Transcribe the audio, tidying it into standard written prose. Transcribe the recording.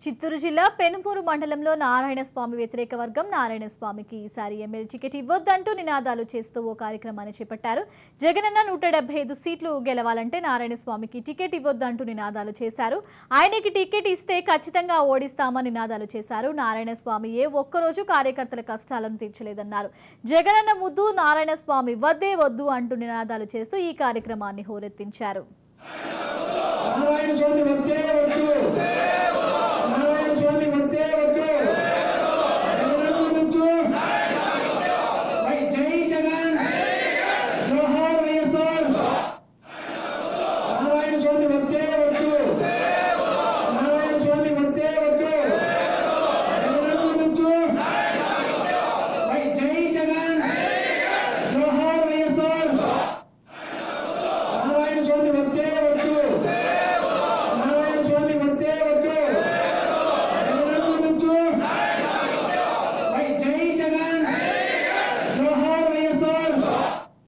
చిత్తూరు జిల్లా పెనుపూరు మండలంలో నారాయణస్వామి వ్యతిరేక వర్గం నారాయణస్వామికి ఈసారి ఎమ్మెల్యే టికెట్ ఇవ్వొద్దంటూ నినాదాలు చేస్తూ ఓ కార్యక్రమాన్ని చేపట్టారు. జగనన్న 175 సీట్లు గెలవాలంటే నారాయణస్వామికి టికెట్ ఇవ్వొద్దంటూ నినాదాలు చేశారు. ఆయనకి టికెట్ ఇస్తే ఖచ్చితంగా ఓడిస్తామని నినాదాలు చేశారు. నారాయణస్వామి ఏ ఒక్కరోజు కార్యకర్తల కష్టాలను తీర్చలేదన్నారు. జగనన్న ముద్దు నారాయణస్వామి వద్దే వద్దు అంటూ నినాదాలు చేస్తూ ఈ కార్యక్రమాన్ని హోరెత్తించారు.